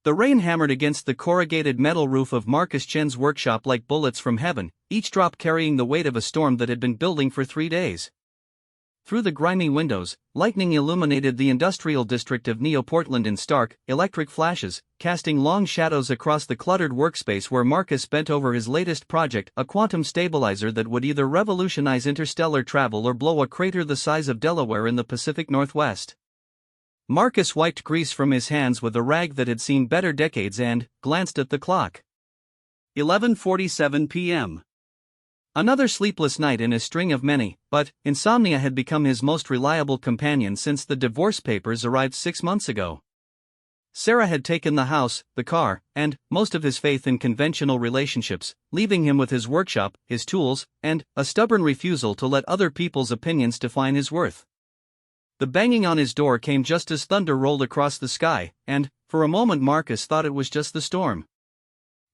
The rain hammered against the corrugated metal roof of Marcus Chen's workshop like bullets from heaven, each drop carrying the weight of a storm that had been building for 3 days. Through the grimy windows, lightning illuminated the industrial district of Neo-Portland in stark, electric flashes, casting long shadows across the cluttered workspace where Marcus bent over his latest project, a quantum stabilizer that would either revolutionize interstellar travel or blow a crater the size of Delaware in the Pacific Northwest. Marcus wiped grease from his hands with a rag that had seen better decades and glanced at the clock. 11:47 p.m. Another sleepless night in a string of many, but insomnia had become his most reliable companion since the divorce papers arrived 6 months ago. Sarah had taken the house, the car, and most of his faith in conventional relationships, leaving him with his workshop, his tools, and a stubborn refusal to let other people's opinions define his worth. The banging on his door came just as thunder rolled across the sky, and, for a moment Marcus thought it was just the storm.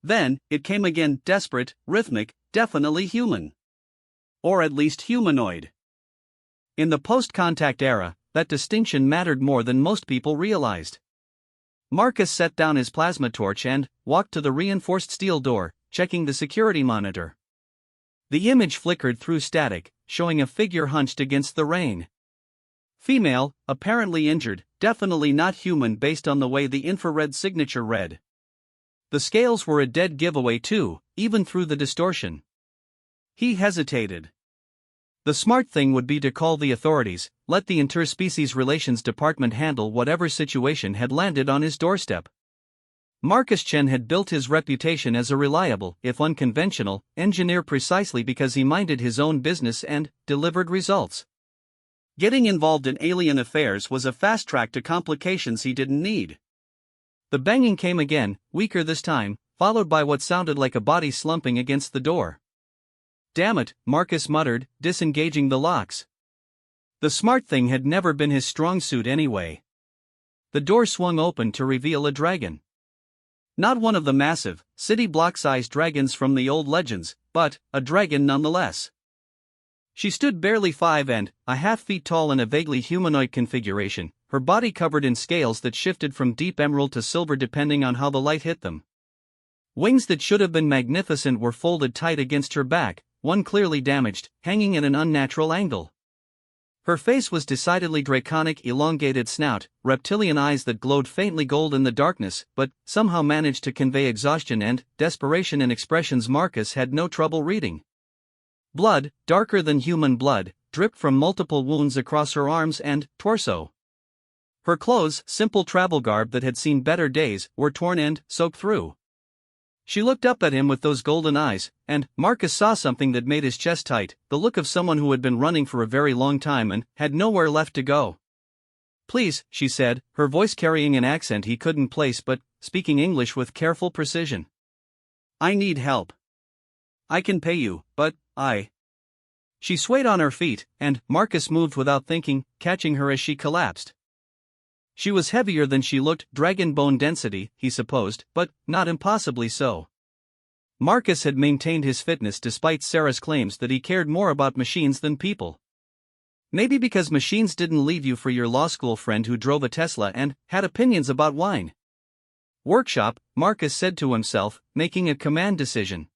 Then, it came again, desperate, rhythmic, definitely human. Or at least humanoid. In the post-contact era, that distinction mattered more than most people realized. Marcus set down his plasma torch and walked to the reinforced steel door, checking the security monitor. The image flickered through static, showing a figure hunched against the rain. Female, apparently injured, definitely not human based on the way the infrared signature read. The scales were a dead giveaway too, even through the distortion. He hesitated. The smart thing would be to call the authorities, let the interspecies relations department handle whatever situation had landed on his doorstep. Marcus Chen had built his reputation as a reliable, if unconventional, engineer precisely because he minded his own business and delivered results. Getting involved in alien affairs was a fast track to complications he didn't need. The banging came again, weaker this time, followed by what sounded like a body slumping against the door. "Damn it," Marcus muttered, disengaging the locks. The smart thing had never been his strong suit anyway. The door swung open to reveal a dragon. Not one of the massive, city block-sized dragons from the old legends, but a dragon nonetheless. She stood barely 5.5 feet tall in a vaguely humanoid configuration, her body covered in scales that shifted from deep emerald to silver depending on how the light hit them. Wings that should have been magnificent were folded tight against her back, one clearly damaged, hanging at an unnatural angle. Her face was decidedly draconic, elongated snout, reptilian eyes that glowed faintly gold in the darkness, but somehow managed to convey exhaustion and desperation in expressions Marcus had no trouble reading. Blood, darker than human blood, dripped from multiple wounds across her arms and torso. Her clothes, simple travel garb that had seen better days, were torn and soaked through. She looked up at him with those golden eyes, and Marcus saw something that made his chest tight, the look of someone who had been running for a very long time and had nowhere left to go. "Please," she said, her voice carrying an accent he couldn't place but speaking English with careful precision. "I need help. I can pay you, but She swayed on her feet, and Marcus moved without thinking, catching her as she collapsed. She was heavier than she looked, dragon bone density, he supposed, but not impossibly so. Marcus had maintained his fitness despite Sarah's claims that he cared more about machines than people. Maybe because machines didn't leave you for your law school friend who drove a Tesla and had opinions about wine. Workshop, Marcus said to himself, making a command decision.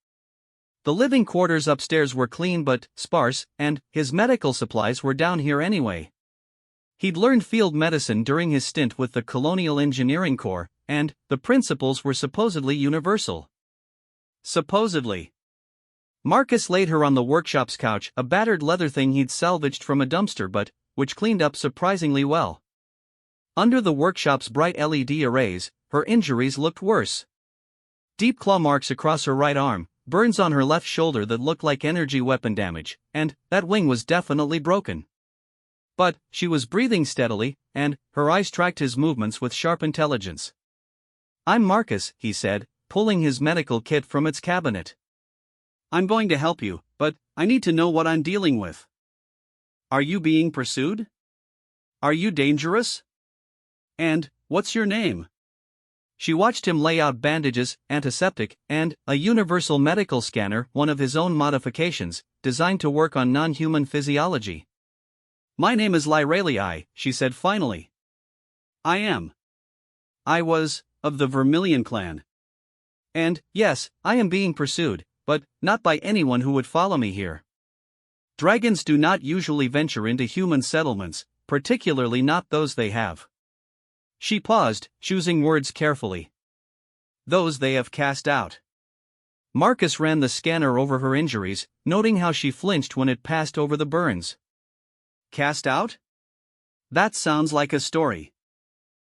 The living quarters upstairs were clean but sparse, and his medical supplies were down here anyway. He'd learned field medicine during his stint with the Colonial Engineering Corps, and the principles were supposedly universal. Supposedly. Marcus laid her on the workshop's couch, a battered leather thing he'd salvaged from a dumpster but which cleaned up surprisingly well. Under the workshop's bright LED arrays, her injuries looked worse. Deep claw marks across her right arm, burns on her left shoulder that looked like energy weapon damage, and that wing was definitely broken. But she was breathing steadily, and her eyes tracked his movements with sharp intelligence. "I'm Marcus," he said, pulling his medical kit from its cabinet. "I'm going to help you, but I need to know what I'm dealing with. Are you being pursued? Are you dangerous? And what's your name?" She watched him lay out bandages, antiseptic, and a universal medical scanner, one of his own modifications, designed to work on non-human physiology. "My name is Lyralii," she said finally. I was of the Vermilion clan. And, yes, I am being pursued, but not by anyone who would follow me here. Dragons do not usually venture into human settlements, particularly not those they have. She paused, choosing words carefully. Those they have cast out. Marcus ran the scanner over her injuries, noting how she flinched when it passed over the burns. Cast out? That sounds like a story.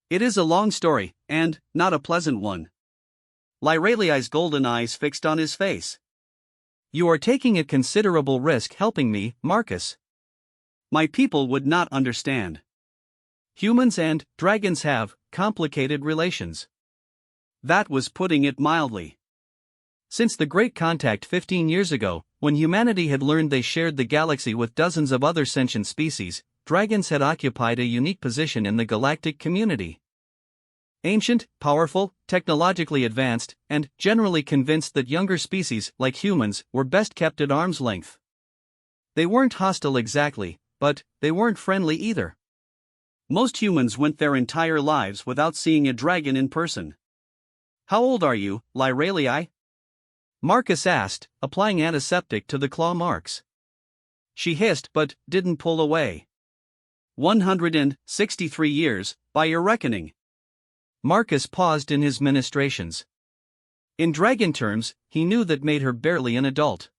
It is a long story, and not a pleasant one. Lyraliai's golden eyes fixed on his face. You are taking a considerable risk helping me, Marcus. My people would not understand. Humans and dragons have complicated relations. That was putting it mildly. Since the Great Contact 15 years ago, when humanity had learned they shared the galaxy with dozens of other sentient species, dragons had occupied a unique position in the galactic community. Ancient, powerful, technologically advanced, and generally convinced that younger species, like humans, were best kept at arm's length. They weren't hostile exactly, but they weren't friendly either. Most humans went their entire lives without seeing a dragon in person. How old are you, Lyraliai? Marcus asked, applying antiseptic to the claw marks. She hissed but didn't pull away. 163 years, by your reckoning. Marcus paused in his ministrations. In dragon terms, he knew that made her barely an adult.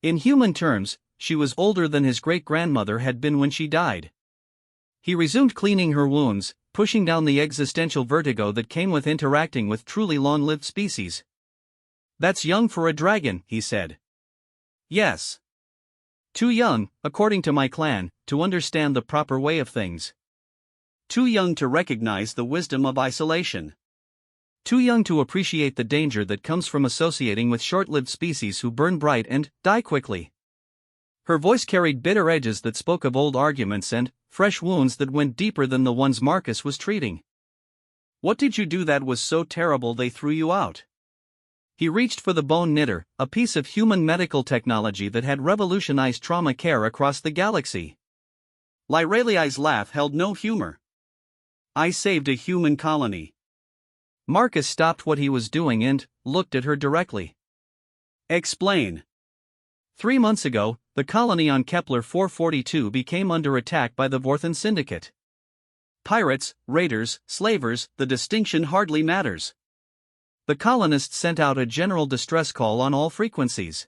In human terms, she was older than his great-grandmother had been when she died. He resumed cleaning her wounds, pushing down the existential vertigo that came with interacting with truly long-lived species. That's young for a dragon, he said. Yes. Too young, according to my clan, to understand the proper way of things. Too young to recognize the wisdom of isolation. Too young to appreciate the danger that comes from associating with short-lived species who burn bright and die quickly. Her voice carried bitter edges that spoke of old arguments and fresh wounds that went deeper than the ones Marcus was treating. What did you do that was so terrible they threw you out? He reached for the bone knitter, a piece of human medical technology that had revolutionized trauma care across the galaxy. Lyraliai's laugh held no humor. I saved a human colony. Marcus stopped what he was doing and looked at her directly. Explain. 3 months ago, the colony on Kepler 442 became under attack by the Vorthan Syndicate. Pirates, raiders, slavers, the distinction hardly matters. The colonists sent out a general distress call on all frequencies.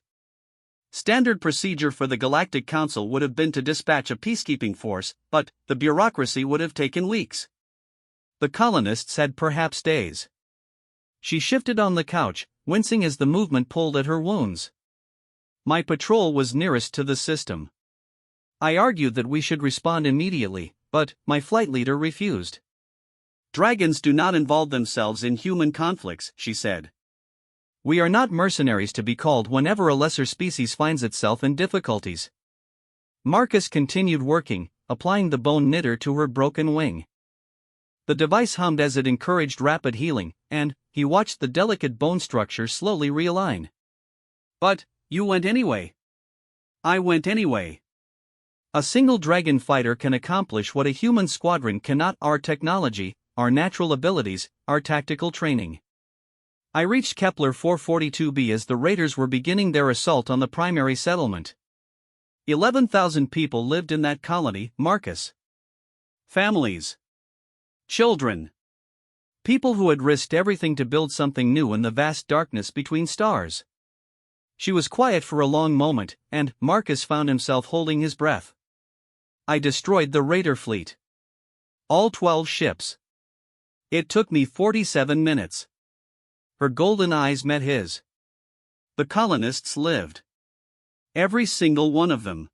Standard procedure for the Galactic Council would have been to dispatch a peacekeeping force, but the bureaucracy would have taken weeks. The colonists had perhaps days. She shifted on the couch, wincing as the movement pulled at her wounds. My patrol was nearest to the system. I argued that we should respond immediately, but my flight leader refused. Dragons do not involve themselves in human conflicts, she said. We are not mercenaries to be called whenever a lesser species finds itself in difficulties. Marcus continued working, applying the bone knitter to her broken wing. The device hummed as it encouraged rapid healing, and he watched the delicate bone structure slowly realign. But you went anyway. I went anyway. A single dragon fighter can accomplish what a human squadron cannot. Our technology, our natural abilities, our tactical training. I reached Kepler 442b as the raiders were beginning their assault on the primary settlement. 11,000 people lived in that colony, Marcus. Families. Children. People who had risked everything to build something new in the vast darkness between stars. She was quiet for a long moment, and Marcus found himself holding his breath. I destroyed the raider fleet. All 12 ships. It took me 47 minutes. Her golden eyes met his. The colonists lived. Every single one of them.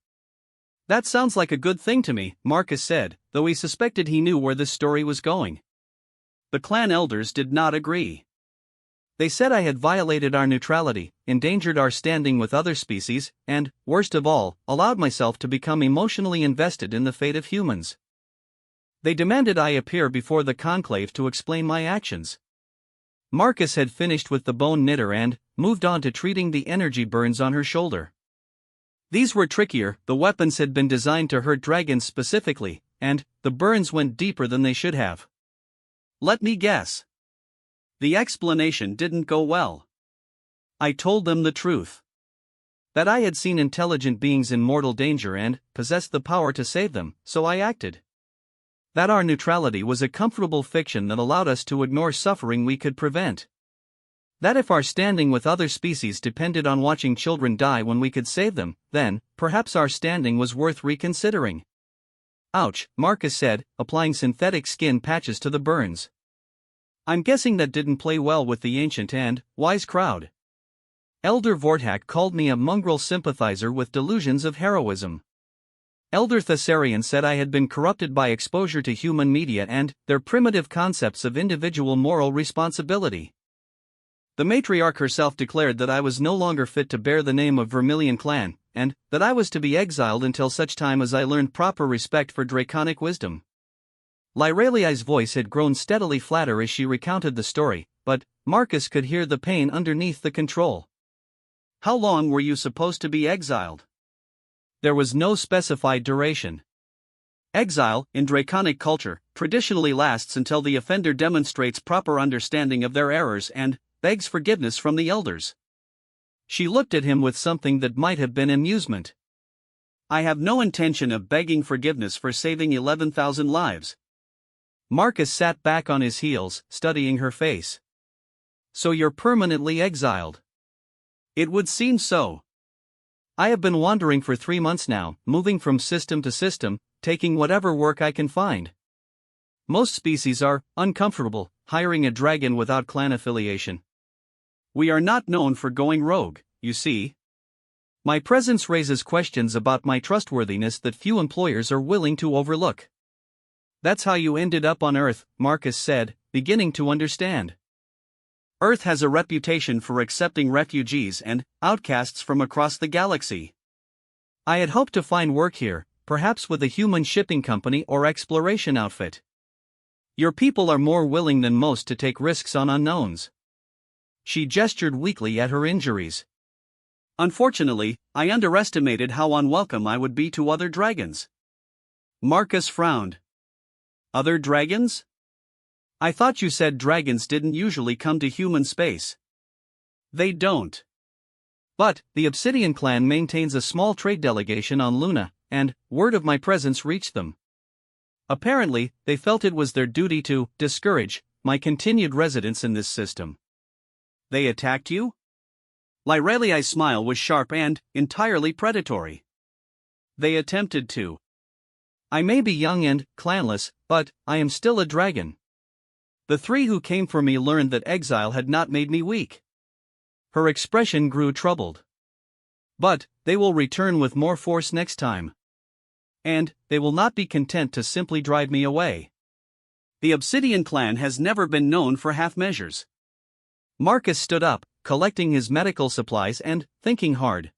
That sounds like a good thing to me, Marcus said, though he suspected he knew where this story was going. The clan elders did not agree. They said I had violated our neutrality, endangered our standing with other species, and, worst of all, allowed myself to become emotionally invested in the fate of humans. They demanded I appear before the conclave to explain my actions. Marcus had finished with the bone knitter and moved on to treating the energy burns on her shoulder. These were trickier, the weapons had been designed to hurt dragons specifically, and the burns went deeper than they should have. Let me guess. The explanation didn't go well. I told them the truth. That I had seen intelligent beings in mortal danger and possessed the power to save them, so I acted. That our neutrality was a comfortable fiction that allowed us to ignore suffering we could prevent. That if our standing with other species depended on watching children die when we could save them, then, perhaps our standing was worth reconsidering. Ouch, Marcus said, applying synthetic skin patches to the burns. I'm guessing that didn't play well with the ancient and wise crowd. Elder Vortak called me a mongrel sympathizer with delusions of heroism. Elder Thessarian said I had been corrupted by exposure to human media and their primitive concepts of individual moral responsibility. The matriarch herself declared that I was no longer fit to bear the name of Vermilion Clan, and that I was to be exiled until such time as I learned proper respect for draconic wisdom. Lyraliai's voice had grown steadily flatter as she recounted the story, but Marcus could hear the pain underneath the control. How long were you supposed to be exiled? There was no specified duration. Exile, in draconic culture, traditionally lasts until the offender demonstrates proper understanding of their errors and begs forgiveness from the elders. She looked at him with something that might have been amusement. I have no intention of begging forgiveness for saving 11,000 lives. Marcus sat back on his heels, studying her face. So you're permanently exiled? It would seem so. I have been wandering for 3 months now, moving from system to system, taking whatever work I can find. Most species are uncomfortable hiring a dragon without clan affiliation. We are not known for going rogue, you see. My presence raises questions about my trustworthiness that few employers are willing to overlook. That's how you ended up on Earth, Marcus said, beginning to understand. Earth has a reputation for accepting refugees and outcasts from across the galaxy. I had hoped to find work here, perhaps with a human shipping company or exploration outfit. Your people are more willing than most to take risks on unknowns. She gestured weakly at her injuries. Unfortunately, I underestimated how unwelcome I would be to other dragons. Marcus frowned. Other dragons? I thought you said dragons didn't usually come to human space. They don't. But the Obsidian clan maintains a small trade delegation on Luna, and word of my presence reached them. Apparently, they felt it was their duty to discourage my continued residence in this system. They attacked you? Lyraliai's smile was sharp and entirely predatory. They attempted to. I may be young and clanless, but I am still a dragon. The 3 who came for me learned that exile had not made me weak. Her expression grew troubled. But they will return with more force next time. And they will not be content to simply drive me away. The Obsidian clan has never been known for half measures. Marcus stood up, collecting his medical supplies and thinking hard.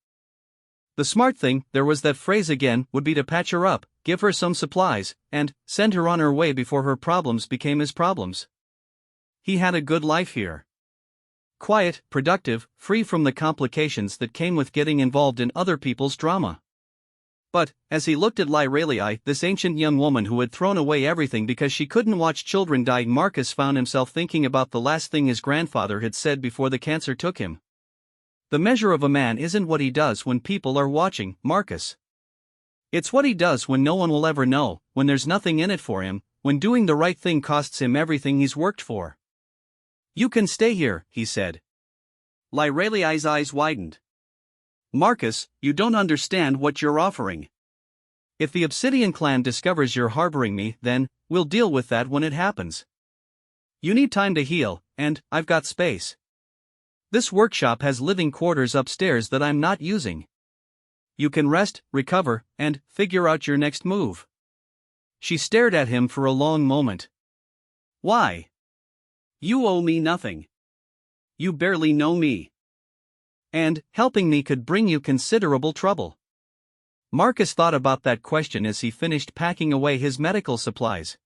The smart thing, there was that phrase again, would be to patch her up, give her some supplies, and send her on her way before her problems became his problems. He had a good life here. Quiet, productive, free from the complications that came with getting involved in other people's drama. But, as he looked at Lyraliai, this ancient young woman who had thrown away everything because she couldn't watch children die, Marcus found himself thinking about the last thing his grandfather had said before the cancer took him. The measure of a man isn't what he does when people are watching, Marcus. It's what he does when no one will ever know, when there's nothing in it for him, when doing the right thing costs him everything he's worked for. You can stay here, he said. Lyraliai's eyes widened. Marcus, you don't understand what you're offering. If the Obsidian clan discovers you're harboring me, then we'll deal with that when it happens. You need time to heal, and I've got space. This workshop has living quarters upstairs that I'm not using. You can rest, recover, and figure out your next move. She stared at him for a long moment. Why? You owe me nothing. You barely know me. And helping me could bring you considerable trouble. Marcus thought about that question as he finished packing away his medical supplies.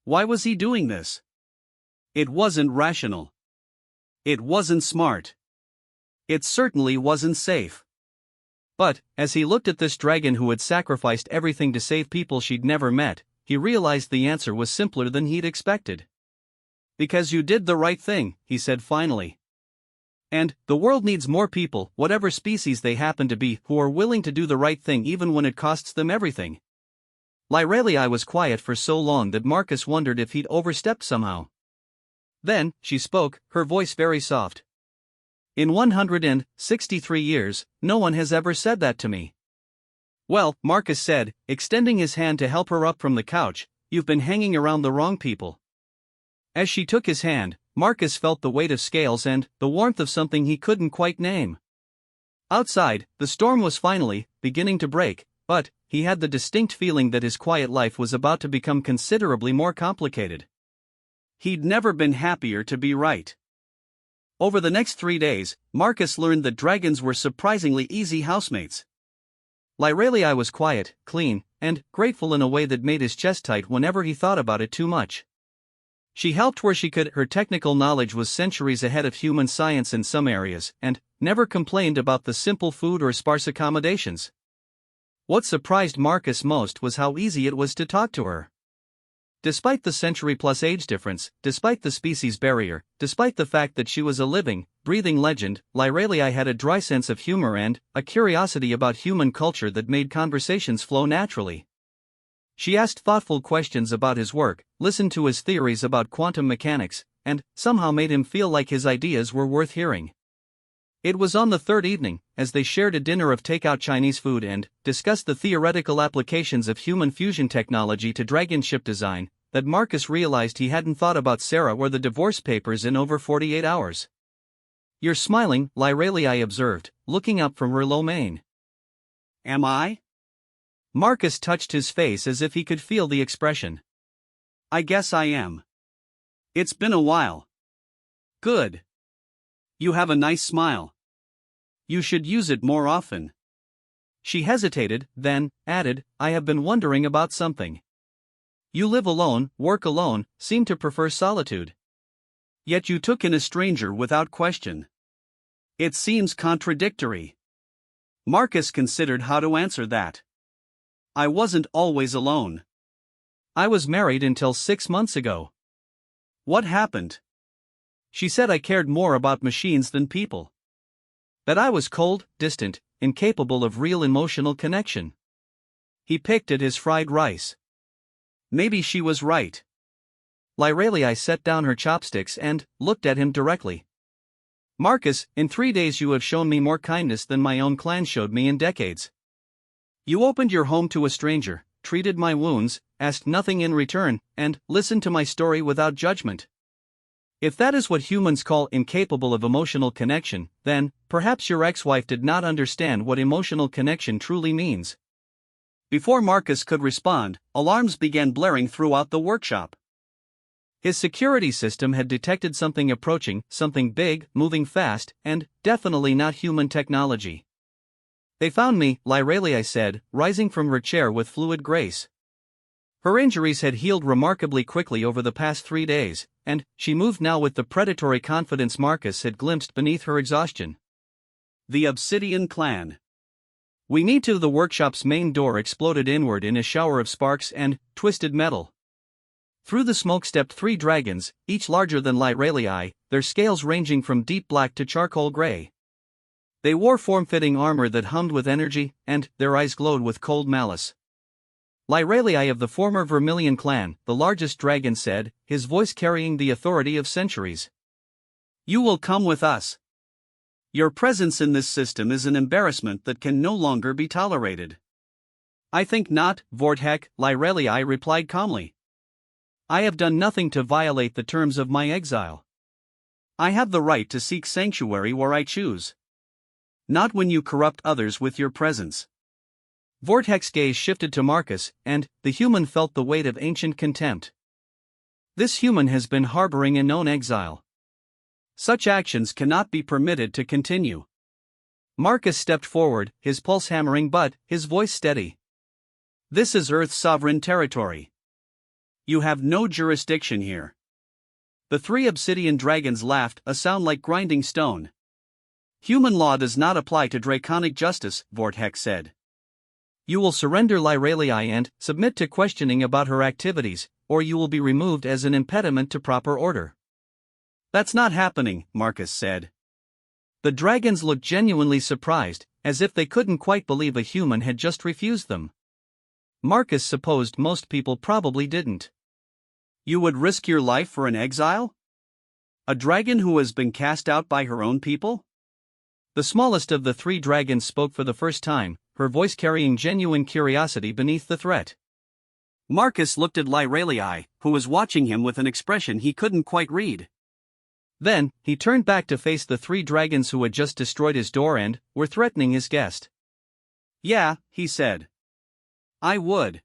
Why was he doing this? It wasn't rational. It wasn't smart. It certainly wasn't safe. But, as he looked at this dragon who had sacrificed everything to save people she'd never met, he realized the answer was simpler than he'd expected. Because you did the right thing, he said finally. And the world needs more people, whatever species they happen to be, who are willing to do the right thing even when it costs them everything. Lyrelii was quiet for so long that Marcus wondered if he'd overstepped somehow. Then, she spoke, her voice very soft. In 163 years, no one has ever said that to me. Well, Marcus said, extending his hand to help her up from the couch, you've been hanging around the wrong people. As she took his hand, Marcus felt the weight of scales and the warmth of something he couldn't quite name. Outside, the storm was finally beginning to break, but he had the distinct feeling that his quiet life was about to become considerably more complicated. He'd never been happier to be right. Over the next 3 days, Marcus learned that dragons were surprisingly easy housemates. Lyrelii was quiet, clean, and grateful in a way that made his chest tight whenever he thought about it too much. She helped where she could, her technical knowledge was centuries ahead of human science in some areas, and never complained about the simple food or sparse accommodations. What surprised Marcus most was how easy it was to talk to her. Despite the century-plus age difference, despite the species barrier, despite the fact that she was a living, breathing legend, Lyrelii had a dry sense of humor and a curiosity about human culture that made conversations flow naturally. She asked thoughtful questions about his work, listened to his theories about quantum mechanics, and somehow made him feel like his ideas were worth hearing. It was on the third evening, as they shared a dinner of takeout Chinese food and discussed the theoretical applications of human fusion technology to dragon ship design, that Marcus realized he hadn't thought about Sarah or the divorce papers in over 48 hours. You're smiling, Lyrelii observed, looking up from her low mane. Am I? Marcus touched his face as if he could feel the expression. I guess I am. It's been a while. Good. You have a nice smile. You should use it more often. She hesitated, then added, I have been wondering about something. You live alone, work alone, seem to prefer solitude. Yet you took in a stranger without question. It seems contradictory. Marcus considered how to answer that. I wasn't always alone. I was married until 6 months ago. What happened? She said I cared more about machines than people. That I was cold, distant, incapable of real emotional connection. He picked at his fried rice. Maybe she was right. Lyrelii set down her chopsticks and looked at him directly. Marcus, in 3 days you have shown me more kindness than my own clan showed me in decades. You opened your home to a stranger, treated my wounds, asked nothing in return, and listened to my story without judgment. If that is what humans call incapable of emotional connection, then perhaps your ex-wife did not understand what emotional connection truly means. Before Marcus could respond, alarms began blaring throughout the workshop. His security system had detected something approaching, something big, moving fast, and definitely not human technology. They found me, Lyrelii said, rising from her chair with fluid grace. Her injuries had healed remarkably quickly over the past 3 days, and she moved now with the predatory confidence Marcus had glimpsed beneath her exhaustion. The Obsidian Clan. We need to. The workshop's main door exploded inward in a shower of sparks and twisted metal. Through the smoke stepped 3 dragons, each larger than Lyrelii, their scales ranging from deep black to charcoal gray. They wore form-fitting armor that hummed with energy, and their eyes glowed with cold malice. Lyrelii of the former Vermilion clan, the largest dragon said, his voice carrying the authority of centuries. You will come with us. Your presence in this system is an embarrassment that can no longer be tolerated. I think not, Vortek, Lyrelii replied calmly. I have done nothing to violate the terms of my exile. I have the right to seek sanctuary where I choose. Not when you corrupt others with your presence. Vortek's gaze shifted to Marcus, and the human felt the weight of ancient contempt. This human has been harboring a known exile. Such actions cannot be permitted to continue. Marcus stepped forward, his pulse hammering but his voice steady. This is Earth's sovereign territory. You have no jurisdiction here. The 3 obsidian dragons laughed, a sound like grinding stone. Human law does not apply to draconic justice, Vortek said. You will surrender Lyrelii and submit to questioning about her activities, or you will be removed as an impediment to proper order. That's not happening, Marcus said. The dragons looked genuinely surprised, as if they couldn't quite believe a human had just refused them. Marcus supposed most people probably didn't. You would risk your life for an exile? A dragon who has been cast out by her own people? The smallest of the three dragons spoke for the first time, her voice carrying genuine curiosity beneath the threat. Marcus looked at Lyralii, who was watching him with an expression he couldn't quite read. Then, he turned back to face the three dragons who had just destroyed his door and were threatening his guest. Yeah, he said. I would.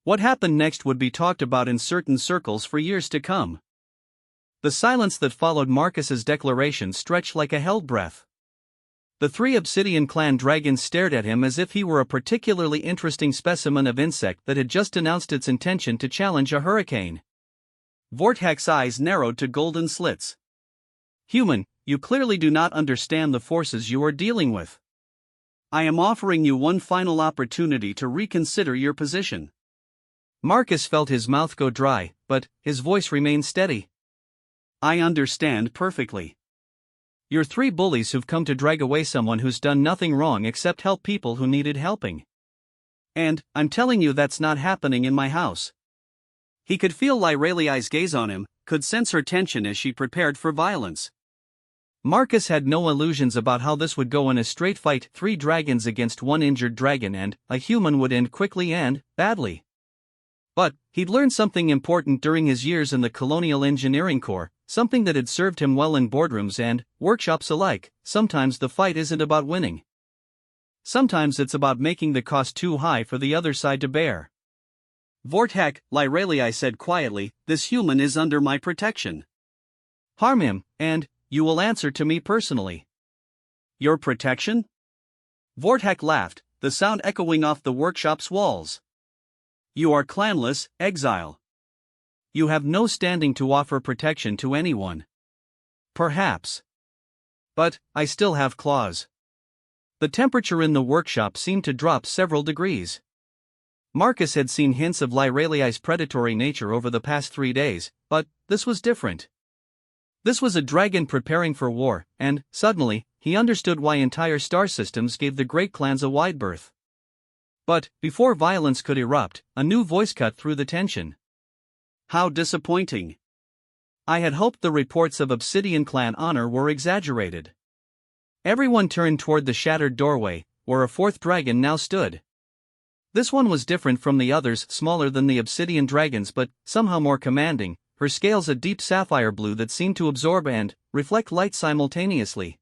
What happened next would be talked about in certain circles for years to come. The silence that followed Marcus's declaration stretched like a held breath. The three Obsidian Clan dragons stared at him as if he were a particularly interesting specimen of insect that had just announced its intention to challenge a hurricane. Vortex's eyes narrowed to golden slits. Human, you clearly do not understand the forces you are dealing with. I am offering you one final opportunity to reconsider your position. Marcus felt his mouth go dry, but his voice remained steady. I understand perfectly. You're three bullies who've come to drag away someone who's done nothing wrong except help people who needed helping. And, I'm telling you that's not happening in my house. He could feel Lyralii's gaze on him, could sense her tension as she prepared for violence. Marcus had no illusions about how this would go in a straight fight, three dragons against one injured dragon, and a human would end quickly and badly. But he'd learned something important during his years in the Colonial Engineering Corps, something that had served him well in boardrooms and workshops alike. Sometimes the fight isn't about winning. Sometimes it's about making the cost too high for the other side to bear. Vortex, Lyralii said quietly, this human is under my protection. Harm him, and you will answer to me personally. Your protection? Vortex laughed, the sound echoing off the workshop's walls. You are clanless, exile. You have no standing to offer protection to anyone. Perhaps. But I still have claws. The temperature in the workshop seemed to drop several degrees. Marcus had seen hints of Lyralii's predatory nature over the past 3 days, but this was different. This was a dragon preparing for war, and, suddenly, he understood why entire star systems gave the great clans a wide berth. But, before violence could erupt, a new voice cut through the tension. How disappointing. I had hoped the reports of Obsidian Clan honor were exaggerated. Everyone turned toward the shattered doorway, where a fourth dragon now stood. This one was different from the others, smaller than the Obsidian dragons but somehow more commanding, her scales a deep sapphire blue that seemed to absorb and reflect light simultaneously.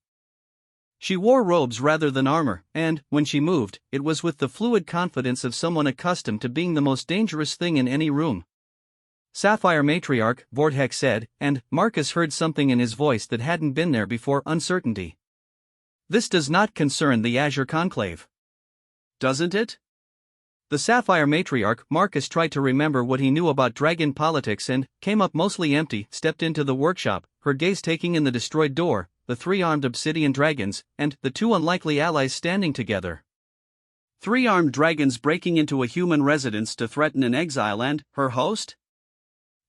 She wore robes rather than armor, and, when she moved, it was with the fluid confidence of someone accustomed to being the most dangerous thing in any room. Sapphire Matriarch, Vortex said, and Marcus heard something in his voice that hadn't been there before, uncertainty. This does not concern the Azure Conclave. Doesn't it? The Sapphire Matriarch, Marcus tried to remember what he knew about dragon politics and came up mostly empty, stepped into the workshop, her gaze taking in the destroyed door, the three-armed obsidian dragons, and the two unlikely allies standing together. Three-armed dragons breaking into a human residence to threaten an exile and her host?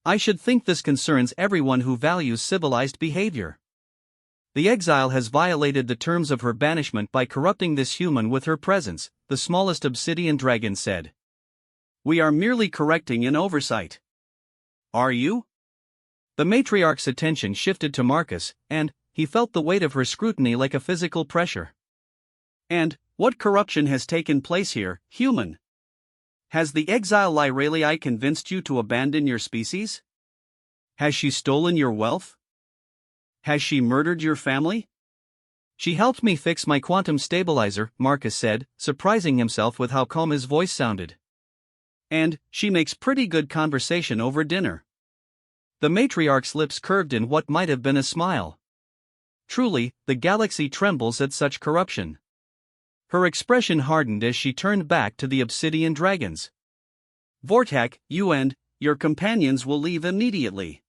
I should think this concerns everyone who values civilized behavior. The exile has violated the terms of her banishment by corrupting this human with her presence, the smallest obsidian dragon said. We are merely correcting an oversight. Are you? The matriarch's attention shifted to Marcus, and he felt the weight of her scrutiny like a physical pressure. And what corruption has taken place here, human? Has the exile Lyralii convinced you to abandon your species? Has she stolen your wealth? Has she murdered your family? She helped me fix my quantum stabilizer, Marcus said, surprising himself with how calm his voice sounded. And she makes pretty good conversation over dinner. The matriarch's lips curved in what might have been a smile. Truly, the galaxy trembles at such corruption. Her expression hardened as she turned back to the obsidian dragons. Vortex, you and your companions will leave immediately.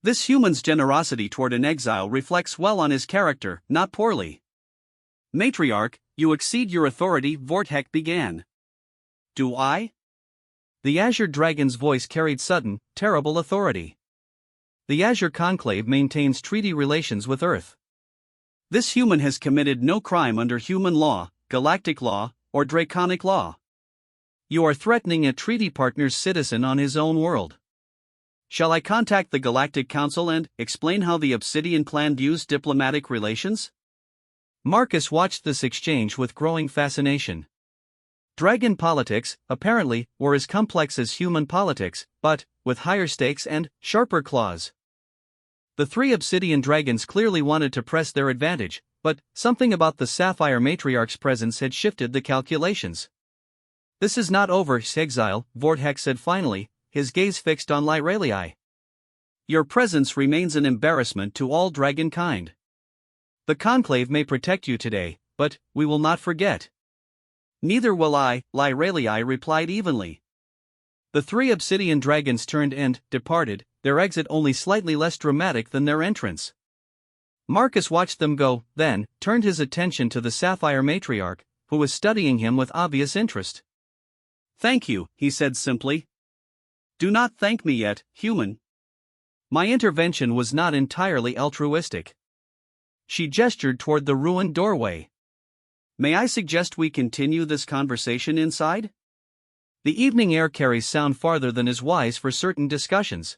This human's generosity toward an exile reflects well on his character, not poorly. Matriarch, you exceed your authority, Vortex began. Do I? The Azure Dragon's voice carried sudden, terrible authority. the Azure Conclave maintains treaty relations with Earth. This human has committed no crime under human law, galactic law, or draconic law. You are threatening a treaty partner's citizen on his own world. Shall I contact the Galactic Council and explain how the Obsidian clan views diplomatic relations? Marcus watched this exchange with growing fascination. Dragon politics, apparently, were as complex as human politics, but with higher stakes and sharper claws. The three Obsidian dragons clearly wanted to press their advantage, but something about the Sapphire Matriarch's presence had shifted the calculations. This is not over, Exile, Vortex said finally, his gaze fixed on Lyralii. Your presence remains an embarrassment to all dragonkind. The Conclave may protect you today, but we will not forget. Neither will I, Lyralii replied evenly. The three Obsidian dragons turned and departed, their exit only slightly less dramatic than their entrance. Marcus watched them go, then turned his attention to the Sapphire Matriarch, who was studying him with obvious interest. Thank you, he said simply. Do not thank me yet, human. My intervention was not entirely altruistic. She gestured toward the ruined doorway. May I suggest we continue this conversation inside? The evening air carries sound farther than is wise for certain discussions.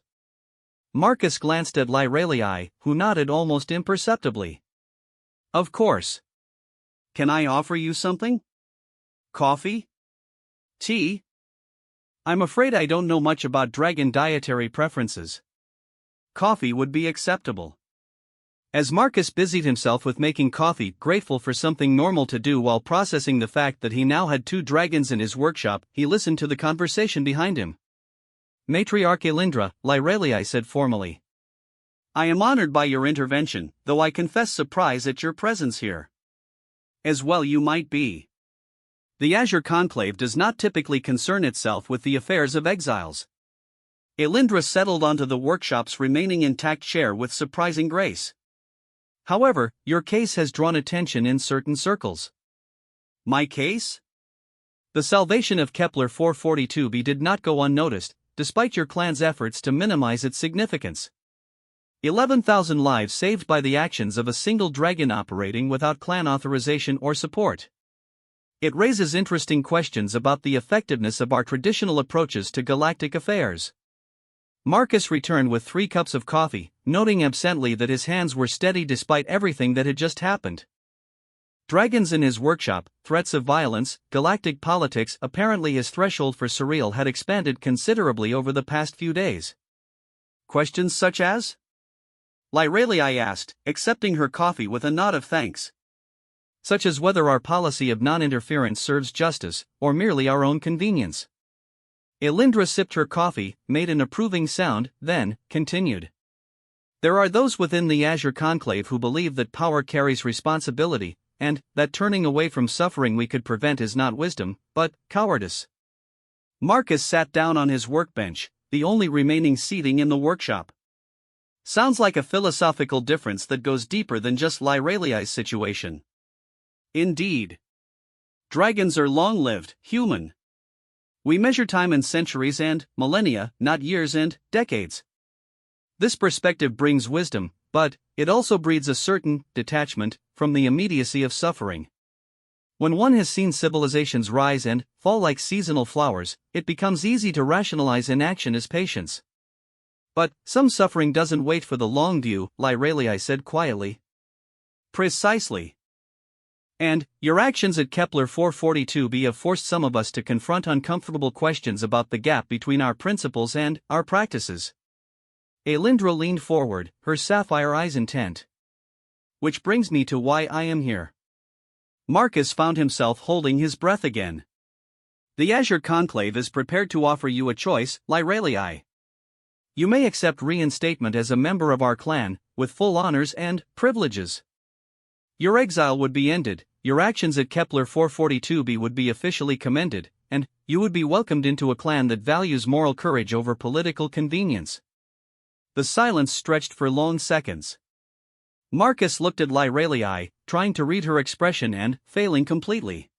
Marcus glanced at Lyralii, who nodded almost imperceptibly. Of course. Can I offer you something? Coffee? Tea? I'm afraid I don't know much about dragon dietary preferences. Coffee would be acceptable. As Marcus busied himself with making coffee, grateful for something normal to do while processing the fact that he now had two dragons in his workshop, he listened to the conversation behind him. Matriarch Elindra, Lyralii said formally. I am honored by your intervention, though I confess surprise at your presence here. As well you might be. The Azure Conclave does not typically concern itself with the affairs of exiles. Elindra settled onto the workshop's remaining intact chair with surprising grace. However, your case has drawn attention in certain circles. My case? The salvation of Kepler 442b did not go unnoticed, despite your clan's efforts to minimize its significance. 11,000 lives saved by the actions of a single dragon operating without clan authorization or support. It raises interesting questions about the effectiveness of our traditional approaches to galactic affairs. Marcus returned with 3 cups of coffee, noting absently that his hands were steady despite everything that had just happened. Dragons in his workshop, threats of violence, galactic politics. Apparently his threshold for surreal had expanded considerably over the past few days. Questions such as? Lyralii asked, accepting her coffee with a nod of thanks. Such as whether our policy of non-interference serves justice, or merely our own convenience. Elindra sipped her coffee, made an approving sound, then continued. There are those within the Azure Conclave who believe that power carries responsibility, and that turning away from suffering we could prevent is not wisdom, but cowardice. Marcus sat down on his workbench, the only remaining seating in the workshop. Sounds like a philosophical difference that goes deeper than just Lyralii's situation. Indeed. Dragons are long-lived, human. We measure time in centuries and millennia, not years and decades. This perspective brings wisdom, but it also breeds a certain detachment from the immediacy of suffering. When one has seen civilizations rise and fall like seasonal flowers, it becomes easy to rationalize inaction as patience. But some suffering doesn't wait for the long view, Lyralii said quietly. Precisely. And your actions at Kepler 442b have forced some of us to confront uncomfortable questions about the gap between our principles and our practices. Elindra leaned forward, her sapphire eyes intent. Which brings me to why I am here. Marcus found himself holding his breath again. The Azure Conclave is prepared to offer you a choice, Lyralii. You may accept reinstatement as a member of our clan, with full honors and privileges. Your exile would be ended, your actions at Kepler 442b would be officially commended, and you would be welcomed into a clan that values moral courage over political convenience. The silence stretched for long seconds. Marcus looked at Lyralii, trying to read her expression and failing completely.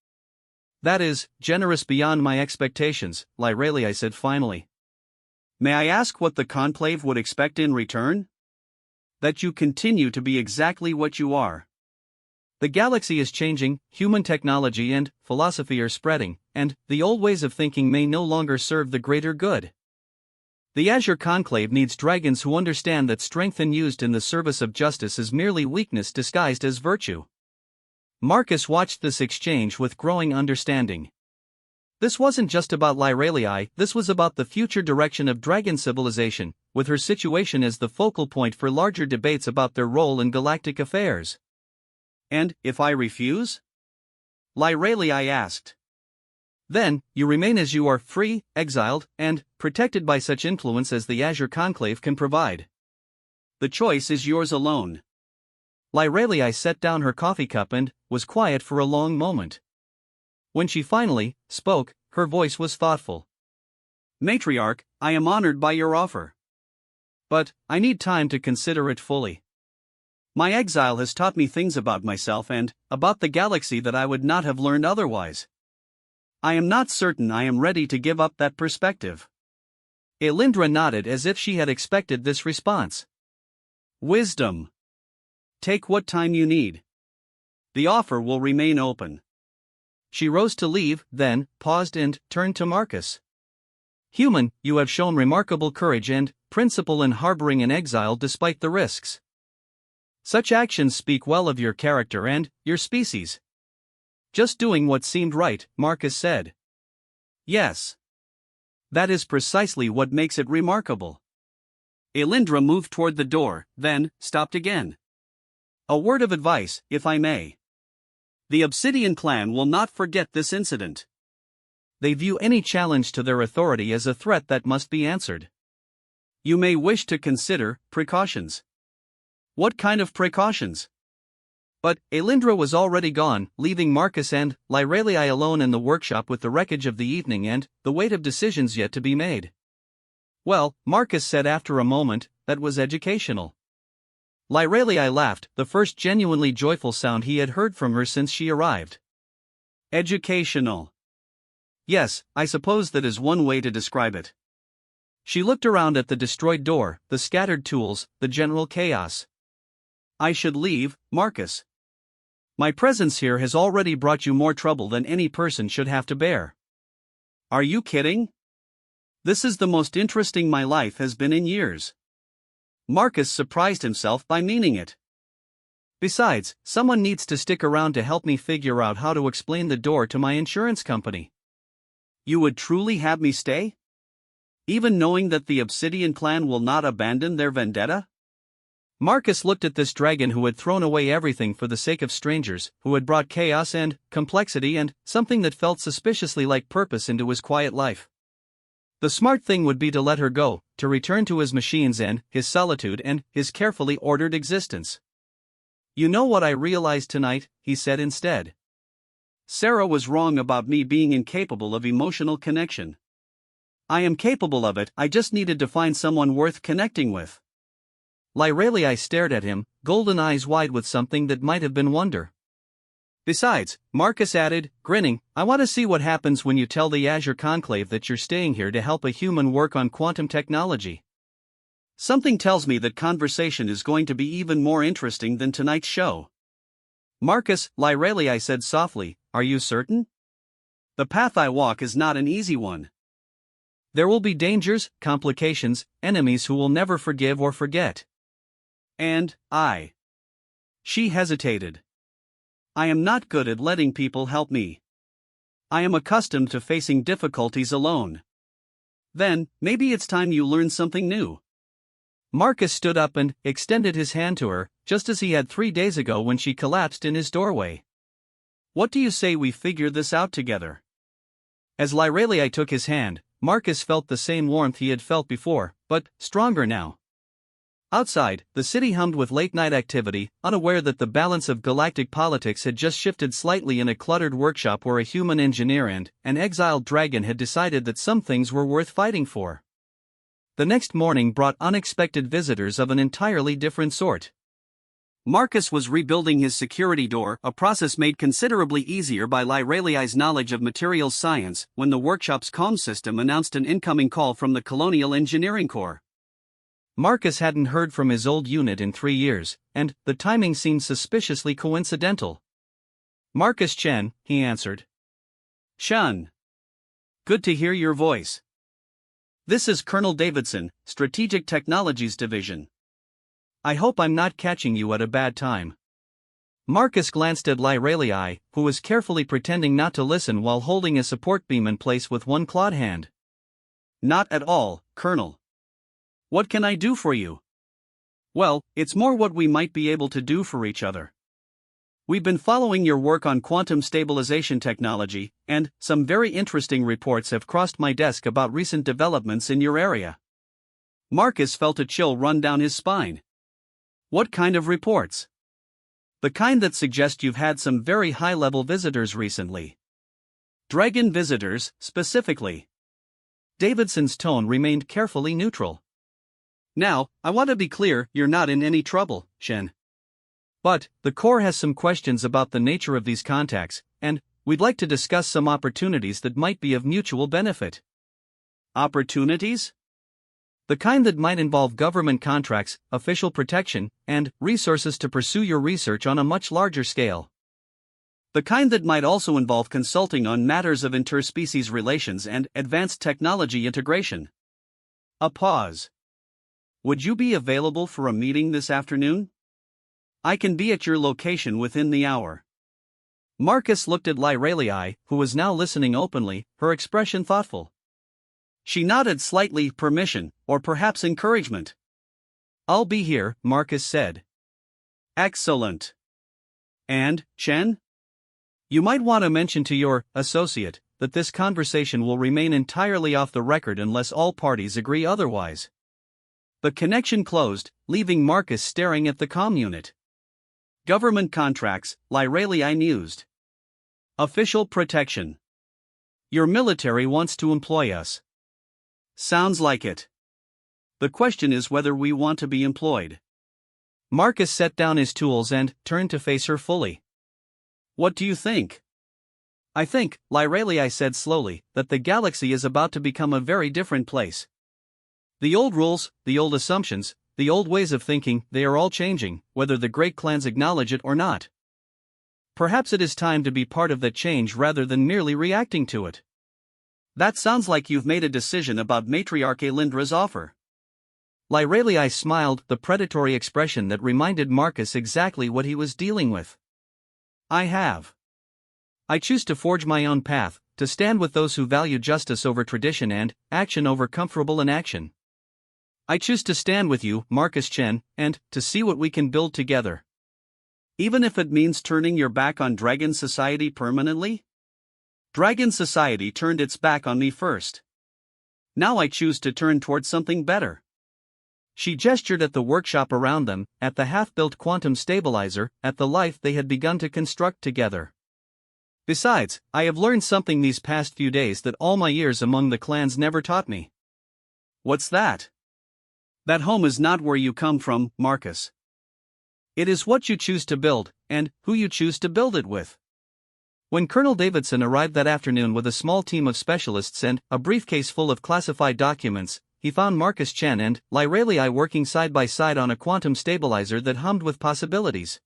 That is generous beyond my expectations, Lyralii said finally. May I ask what the conclave would expect in return? That you continue to be exactly what you are. The galaxy is changing, human technology and philosophy are spreading, and the old ways of thinking may no longer serve the greater good. The Azure Conclave needs dragons who understand that strength used in the service of justice is merely weakness disguised as virtue. Marcus watched this exchange with growing understanding. This wasn't just about Lyralii, this was about the future direction of dragon civilization, with her situation as the focal point for larger debates about their role in galactic affairs. And if I refuse? Lyralii asked. Then, you remain as you are, free, exiled, and protected by such influence as the Azure Conclave can provide. The choice is yours alone. Lyralii set down her coffee cup and was quiet for a long moment. When she finally spoke, her voice was thoughtful. Matriarch, I am honored by your offer. But I need time to consider it fully. My exile has taught me things about myself and about the galaxy that I would not have learned otherwise. I am not certain I am ready to give up that perspective. Elindra nodded as if she had expected this response. Wisdom. Take what time you need. The offer will remain open. She rose to leave, then paused and turned to Marcus. Human, you have shown remarkable courage and principle in harboring an exile despite the risks. Such actions speak well of your character and your species. Just doing what seemed right, Marcus said. Yes. That is precisely what makes it remarkable. Elindra moved toward the door, then stopped again. A word of advice, if I may. The Obsidian clan will not forget this incident. They view any challenge to their authority as a threat that must be answered. You may wish to consider precautions. What kind of precautions? But Elindra was already gone, leaving Marcus and Lyralii alone in the workshop with the wreckage of the evening and the weight of decisions yet to be made. Well, Marcus said after a moment, that was educational. Lyralii laughed, the first genuinely joyful sound he had heard from her since she arrived. Educational. Yes, I suppose that is one way to describe it. She looked around at the destroyed door, the scattered tools, the general chaos. I should leave, Marcus. My presence here has already brought you more trouble than any person should have to bear. Are you kidding? This is the most interesting my life has been in years. Marcus surprised himself by meaning it. Besides, someone needs to stick around to help me figure out how to explain the door to my insurance company. You would truly have me stay? Even knowing that the Obsidian clan will not abandon their vendetta? Marcus looked at this dragon who had thrown away everything for the sake of strangers, who had brought chaos and complexity and something that felt suspiciously like purpose into his quiet life. The smart thing would be to let her go, to return to his machines and his solitude and his carefully ordered existence. You know what I realized tonight, he said instead. Sarah was wrong about me being incapable of emotional connection. I am capable of it, I just needed to find someone worth connecting with. Lyralii stared at him, golden eyes wide with something that might have been wonder. Besides, Marcus added, grinning, I want to see what happens when you tell the Azure Conclave that you're staying here to help a human work on quantum technology. Something tells me that conversation is going to be even more interesting than tonight's show. Marcus, Lyralii said softly, are you certain? The path I walk is not an easy one. There will be dangers, complications, enemies who will never forgive or forget. And I. She hesitated. I am not good at letting people help me. I am accustomed to facing difficulties alone. Then, maybe it's time you learn something new. Marcus stood up and extended his hand to her, just as he had 3 days ago when she collapsed in his doorway. What do you say we figure this out together? As Lyralii took his hand, Marcus felt the same warmth he had felt before, but stronger now. Outside, the city hummed with late-night activity, unaware that the balance of galactic politics had just shifted slightly in a cluttered workshop where a human engineer and an exiled dragon had decided that some things were worth fighting for. The next morning brought unexpected visitors of an entirely different sort. Marcus was rebuilding his security door, a process made considerably easier by Lyraliai's knowledge of materials science, when the workshop's comm system announced an incoming call from the Colonial Engineering Corps. Marcus hadn't heard from his old unit in 3 years, and the timing seemed suspiciously coincidental. "Marcus Chen," he answered. "Shun. Good to hear your voice. This is Colonel Davidson, Strategic Technologies Division. I hope I'm not catching you at a bad time." Marcus glanced at Lyraliai, who was carefully pretending not to listen while holding a support beam in place with one clawed hand. "Not at all, Colonel. What can I do for you?" "Well, it's more what we might be able to do for each other. We've been following your work on quantum stabilization technology, and some very interesting reports have crossed my desk about recent developments in your area." Marcus felt a chill run down his spine. "What kind of reports?" "The kind that suggest you've had some very high-level visitors recently." "Dragon visitors, specifically?" Davidson's tone remained carefully neutral. "Now, I want to be clear, you're not in any trouble, Shen. But the Corps has some questions about the nature of these contacts, and we'd like to discuss some opportunities that might be of mutual benefit." "Opportunities?" "The kind that might involve government contracts, official protection, and resources to pursue your research on a much larger scale." "The kind that might also involve consulting on matters of interspecies relations and advanced technology integration." A pause. "Would you be available for a meeting this afternoon?" "I can be at your location within the hour." Marcus looked at Lyraliai, who was now listening openly, her expression thoughtful. She nodded slightly, permission, or perhaps encouragement. "I'll be here," Marcus said. "Excellent. And, Chen? You might want to mention to your associate that this conversation will remain entirely off the record unless all parties agree otherwise." The connection closed, leaving Marcus staring at the comm unit. "Government contracts," Lyraliai mused. "Official protection. Your military wants to employ us." "Sounds like it. The question is whether we want to be employed." Marcus set down his tools and turned to face her fully. "What do you think?" "I think," Lyraliai said slowly, "that the galaxy is about to become a very different place. The old rules, the old assumptions, the old ways of thinking, they are all changing, whether the great clans acknowledge it or not. Perhaps it is time to be part of that change rather than merely reacting to it." "That sounds like you've made a decision about Matriarch Elindra's offer." Lyraliai smiled, the predatory expression that reminded Marcus exactly what he was dealing with. "I have. I choose to forge my own path, to stand with those who value justice over tradition and action over comfortable inaction. I choose to stand with you, Marcus Chen, and to see what we can build together." "Even if it means turning your back on Dragon Society permanently?" "Dragon Society turned its back on me first. Now I choose to turn towards something better." She gestured at the workshop around them, at the half-built quantum stabilizer, at the life they had begun to construct together. "Besides, I have learned something these past few days that all my years among the clans never taught me." "What's that?" "That home is not where you come from, Marcus. It is what you choose to build, and who you choose to build it with." When Colonel Davidson arrived that afternoon with a small team of specialists and a briefcase full of classified documents, he found Marcus Chen and Lyraliai working side by side on a quantum stabilizer that hummed with possibilities.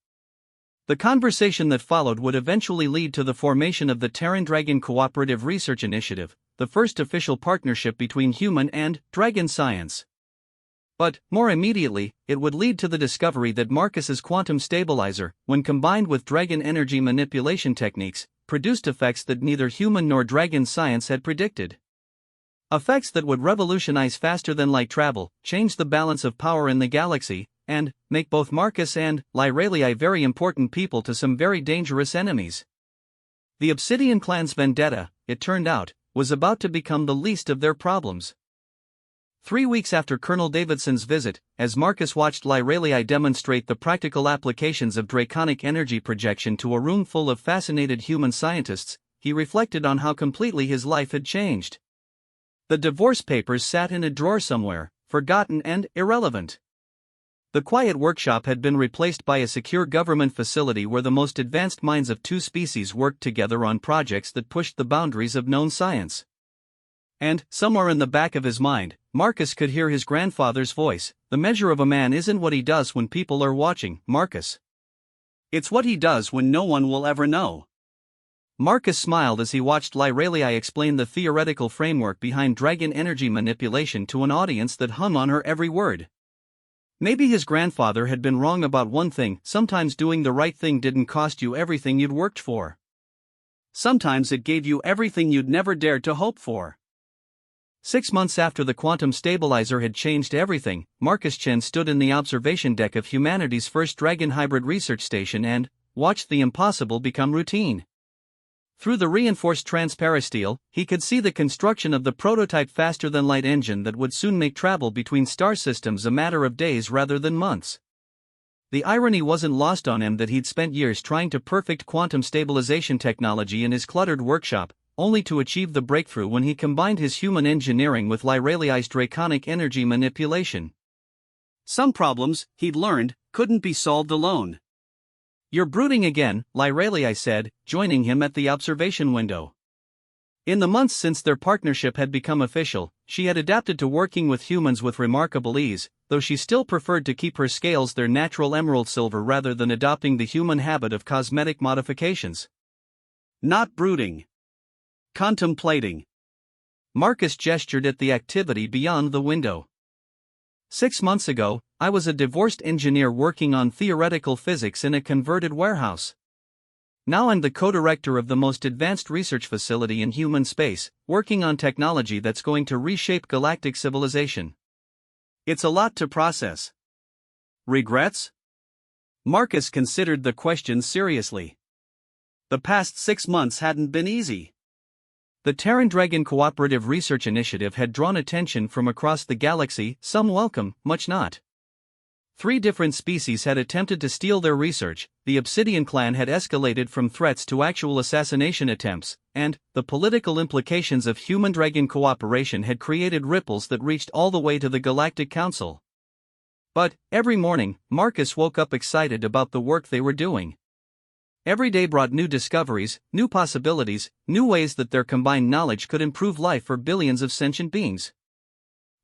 The conversation that followed would eventually lead to the formation of the Terran Dragon Cooperative Research Initiative, the first official partnership between human and dragon science. But, more immediately, it would lead to the discovery that Marcus's quantum stabilizer, when combined with dragon energy manipulation techniques, produced effects that neither human nor dragon science had predicted. Effects that would revolutionize faster-than-light travel, change the balance of power in the galaxy, and make both Marcus and Lyraliai very important people to some very dangerous enemies. The Obsidian clan's vendetta, it turned out, was about to become the least of their problems. 3 weeks after Colonel Davidson's visit, as Marcus watched Lyraliai demonstrate the practical applications of draconic energy projection to a room full of fascinated human scientists, he reflected on how completely his life had changed. The divorce papers sat in a drawer somewhere, forgotten and irrelevant. The quiet workshop had been replaced by a secure government facility where the most advanced minds of two species worked together on projects that pushed the boundaries of known science. And, somewhere in the back of his mind, Marcus could hear his grandfather's voice. The measure of a man isn't what he does when people are watching, Marcus. It's what he does when no one will ever know. Marcus smiled as he watched Lyralii explain the theoretical framework behind dragon energy manipulation to an audience that hung on her every word. Maybe his grandfather had been wrong about one thing: sometimes doing the right thing didn't cost you everything you'd worked for. Sometimes it gave you everything you'd never dared to hope for. 6 months after the quantum stabilizer had changed everything, Marcus Chen stood in the observation deck of humanity's first Dragon hybrid research station and watched the impossible become routine. Through the reinforced transparasteel, he could see the construction of the prototype faster-than-light engine that would soon make travel between star systems a matter of days rather than months. The irony wasn't lost on him that he'd spent years trying to perfect quantum stabilization technology in his cluttered workshop, only to achieve the breakthrough when he combined his human engineering with Lyralii's draconic energy manipulation. Some problems, he'd learned, couldn't be solved alone. "You're brooding again," Lyralii said, joining him at the observation window. In the months since their partnership had become official, she had adapted to working with humans with remarkable ease, though she still preferred to keep her scales their natural emerald silver rather than adopting the human habit of cosmetic modifications. Not brooding. Contemplating. Marcus gestured at the activity beyond the window. 6 months ago, I was a divorced engineer working on theoretical physics in a converted warehouse. Now I'm the co-director of the most advanced research facility in human space, working on technology that's going to reshape galactic civilization. It's a lot to process. Regrets? Marcus considered the question seriously. The past 6 months hadn't been easy. The Terran Dragon Cooperative Research Initiative had drawn attention from across the galaxy, some welcome, much not. 3 different species had attempted to steal their research, the Obsidian clan had escalated from threats to actual assassination attempts, and the political implications of human-dragon cooperation had created ripples that reached all the way to the Galactic Council. But, every morning, Marcus woke up excited about the work they were doing. Every day brought new discoveries, new possibilities, new ways that their combined knowledge could improve life for billions of sentient beings.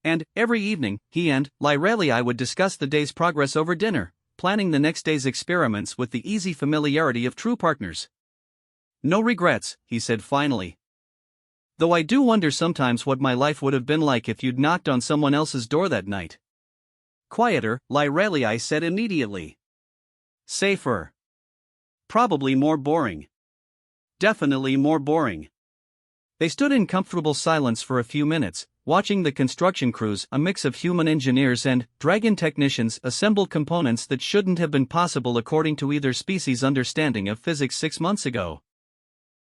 And, every evening, he and Lyralii would discuss the day's progress over dinner, planning the next day's experiments with the easy familiarity of true partners. "No regrets," he said finally. "Though I do wonder sometimes what my life would have been like if you'd knocked on someone else's door that night." "Quieter," Lyralii said immediately. "Safer. Probably more boring. Definitely more boring." They stood in comfortable silence for a few minutes, watching the construction crews, a mix of human engineers and dragon technicians, assemble components that shouldn't have been possible according to either species' understanding of physics 6 months ago.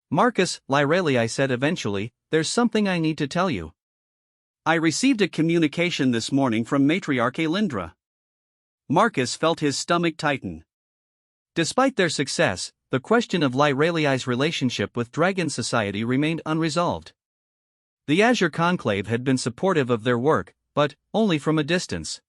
"Marcus," Lyralii said eventually, "there's something I need to tell you." "I received a communication this morning from Matriarch Elindra." Marcus felt his stomach tighten. Despite their success, the question of Lyralii's relationship with Dragon Society remained unresolved. The Azure Conclave had been supportive of their work, but only from a distance.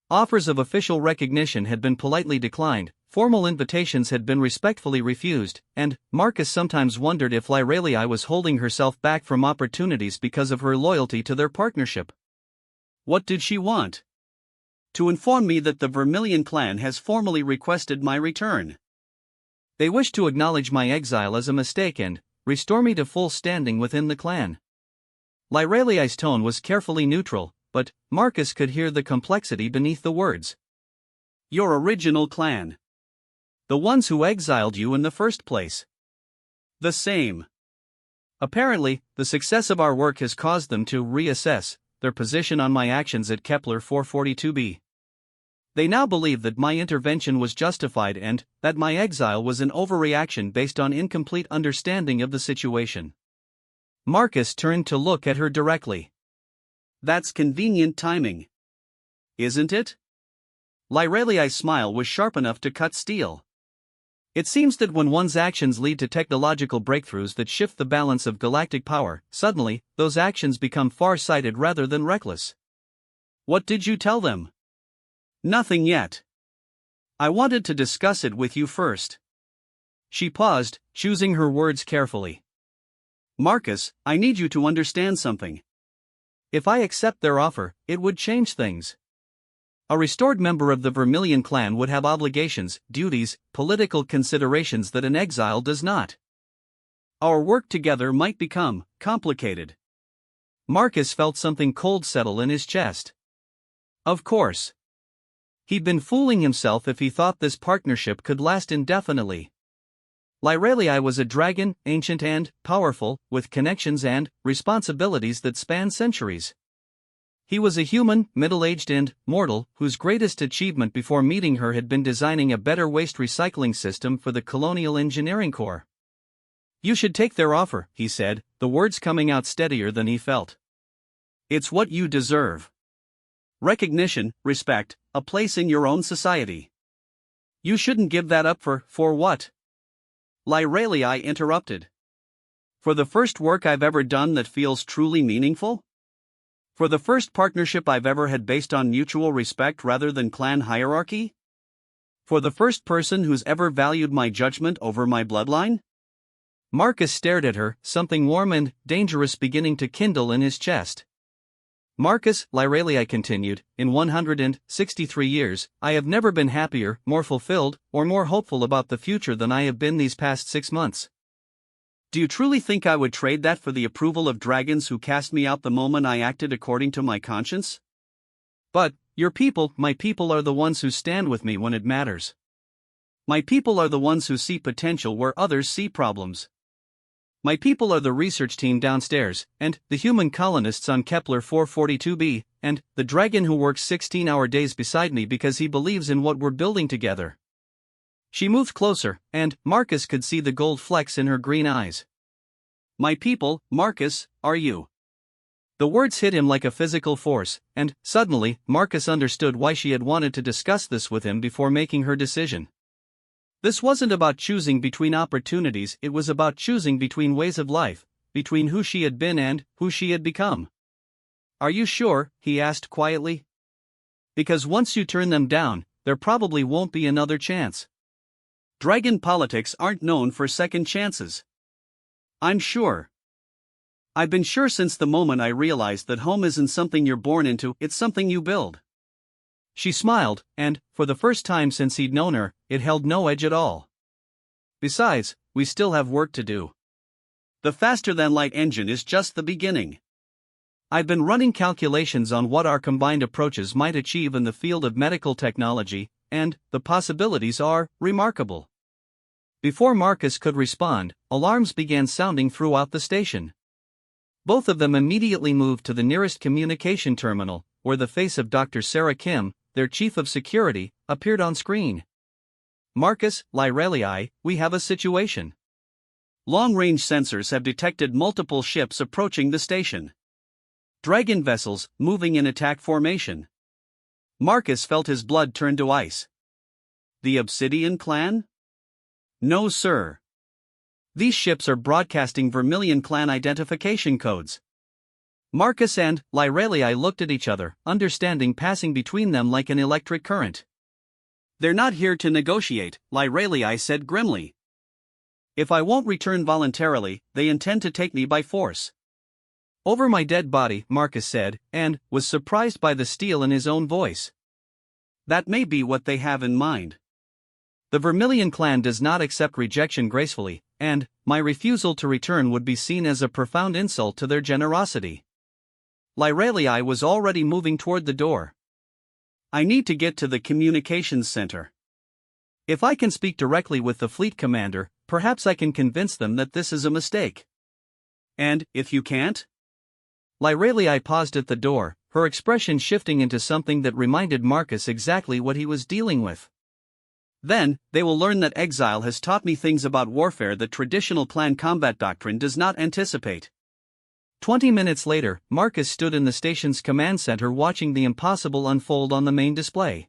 Offers of official recognition had been politely declined, formal invitations had been respectfully refused, and Marcus sometimes wondered if Lyralii was holding herself back from opportunities because of her loyalty to their partnership. What did she want? "To inform me that the Vermilion clan has formally requested my return. They wish to acknowledge my exile as a mistake and restore me to full standing within the clan." Lyralii's tone was carefully neutral, but Marcus could hear the complexity beneath the words. "Your original clan. The ones who exiled you in the first place." "The same. Apparently, the success of our work has caused them to reassess their position on my actions at Kepler 442b. They now believe that my intervention was justified and that my exile was an overreaction based on incomplete understanding of the situation. Marcus turned to look at her directly. "That's convenient timing. Isn't it?" Lyralii's smile was sharp enough to cut steel. "It seems that when one's actions lead to technological breakthroughs that shift the balance of galactic power, suddenly, those actions become far-sighted rather than reckless." "What did you tell them?" Nothing yet. I wanted to discuss it with you first. She paused, choosing her words carefully. Marcus, I need you to understand something. If I accept their offer, it would change things. A restored member of the Vermilion clan would have obligations, duties, political considerations that an exile does not. Our work together might become complicated. Marcus felt something cold settle in his chest. Of course. He'd been fooling himself if he thought this partnership could last indefinitely. Lyralii was a dragon, ancient and powerful, with connections and responsibilities that span centuries. He was a human, middle-aged and mortal, whose greatest achievement before meeting her had been designing a better waste recycling system for the Colonial Engineering Corps. You should take their offer, he said, the words coming out steadier than he felt. It's what you deserve. Recognition, respect, a place in your own society. You shouldn't give that up for what? Lyralii interrupted. For the first work I've ever done that feels truly meaningful? For the first partnership I've ever had based on mutual respect rather than clan hierarchy? For the first person who's ever valued my judgment over my bloodline? Marcus stared at her, something warm and dangerous beginning to kindle in his chest. Marcus, Lyralii continued, in 163 years, I have never been happier, more fulfilled, or more hopeful about the future than I have been these past 6 months. Do you truly think I would trade that for the approval of dragons who cast me out the moment I acted according to my conscience? But, your people, my people are the ones who stand with me when it matters. My people are the ones who see potential where others see problems. My people are the research team downstairs, and the human colonists on Kepler 442b, and the dragon who works 16-hour days beside me because he believes in what we're building together. She moved closer, and Marcus could see the gold flecks in her green eyes. My people, Marcus, are you. The words hit him like a physical force, and suddenly, Marcus understood why she had wanted to discuss this with him before making her decision. This wasn't about choosing between opportunities, it was about choosing between ways of life, between who she had been and who she had become. Are you sure? He asked quietly. Because once you turn them down, there probably won't be another chance. Dragon politics aren't known for second chances. I'm sure. I've been sure since the moment I realized that home isn't something you're born into, it's something you build. She smiled, and, for the first time since he'd known her, it held no edge at all. Besides, we still have work to do. The faster-than-light engine is just the beginning. I've been running calculations on what our combined approaches might achieve in the field of medical technology, and the possibilities are remarkable. Before Marcus could respond, alarms began sounding throughout the station. Both of them immediately moved to the nearest communication terminal, where the face of Dr. Sarah Kim, their chief of security, appeared on screen. Marcus, Lyralii, we have a situation. Long-range sensors have detected multiple ships approaching the station. Dragon vessels, moving in attack formation. Marcus felt his blood turn to ice. The Obsidian clan? No, sir. These ships are broadcasting Vermilion clan identification codes. Marcus and Lyralii looked at each other, understanding passing between them like an electric current. They're not here to negotiate, Lyralii said grimly. If I won't return voluntarily, they intend to take me by force. Over my dead body, Marcus said, and was surprised by the steel in his own voice. That may be what they have in mind. The Vermilion clan does not accept rejection gracefully, and my refusal to return would be seen as a profound insult to their generosity. Lyralii was already moving toward the door. I need to get to the communications center. If I can speak directly with the fleet commander, perhaps I can convince them that this is a mistake. And if you can't? Lyralii paused at the door, her expression shifting into something that reminded Marcus exactly what he was dealing with. Then, they will learn that exile has taught me things about warfare that traditional clan combat doctrine does not anticipate. 20 minutes later, Marcus stood in the station's command center watching the impossible unfold on the main display.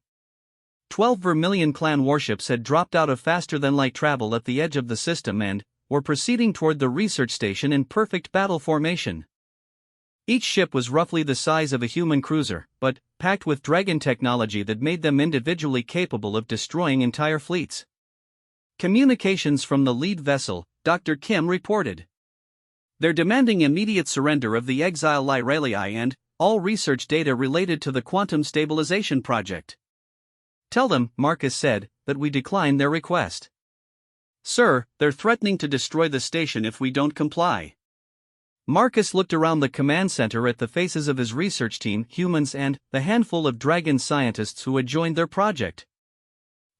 12 Vermilion clan warships had dropped out of faster-than-light travel at the edge of the system and were proceeding toward the research station in perfect battle formation. Each ship was roughly the size of a human cruiser, but packed with Dragon technology that made them individually capable of destroying entire fleets. Communications from the lead vessel, Dr. Kim reported. They're demanding immediate surrender of the exile Lyralii and all research data related to the quantum stabilization project. Tell them, Marcus said, that we decline their request. Sir, they're threatening to destroy the station if we don't comply. Marcus looked around the command center at the faces of his research team, humans, and the handful of Dragon scientists who had joined their project.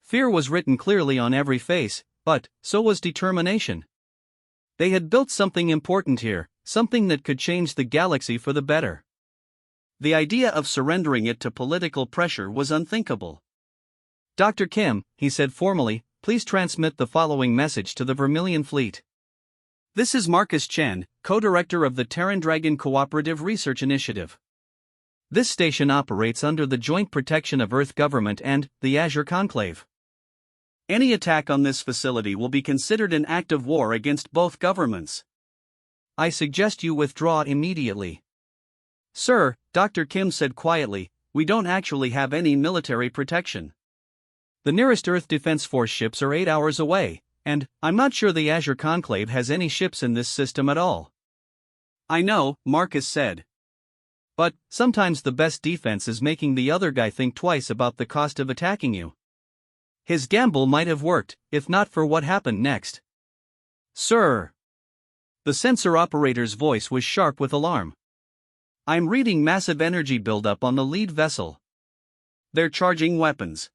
Fear was written clearly on every face, but so was determination. They had built something important here, something that could change the galaxy for the better. The idea of surrendering it to political pressure was unthinkable. Dr. Kim, he said formally, please transmit the following message to the Vermilion Fleet. This is Marcus Chen, co-director of the Terran Dragon Cooperative Research Initiative. This station operates under the joint protection of Earth Government and the Azure Conclave. Any attack on this facility will be considered an act of war against both governments. I suggest you withdraw immediately. Sir, Dr. Kim said quietly, we don't actually have any military protection. The nearest Earth Defense Force ships are 8 hours away, and I'm not sure the Azure Conclave has any ships in this system at all. I know, Marcus said. But sometimes the best defense is making the other guy think twice about the cost of attacking you. His gamble might have worked, if not for what happened next. Sir! The sensor operator's voice was sharp with alarm. I'm reading massive energy buildup on the lead vessel. They're charging weapons.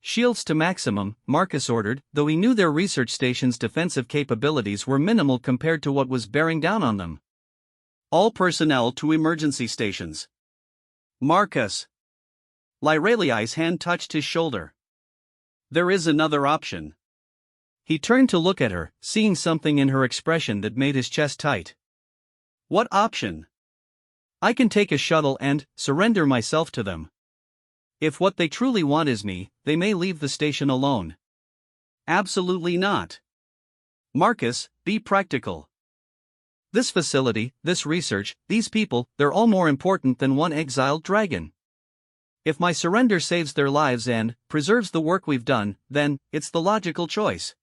Shields to maximum, Marcus ordered, though he knew their research station's defensive capabilities were minimal compared to what was bearing down on them. All personnel to emergency stations. Marcus. Lyralii's hand touched his shoulder. There is another option. He turned to look at her, seeing something in her expression that made his chest tight. What option? I can take a shuttle and surrender myself to them. If what they truly want is me, they may leave the station alone. Absolutely not. Marcus, be practical. This facility, this research, these people, they're all more important than one exiled dragon. If my surrender saves their lives and preserves the work we've done, then it's the logical choice.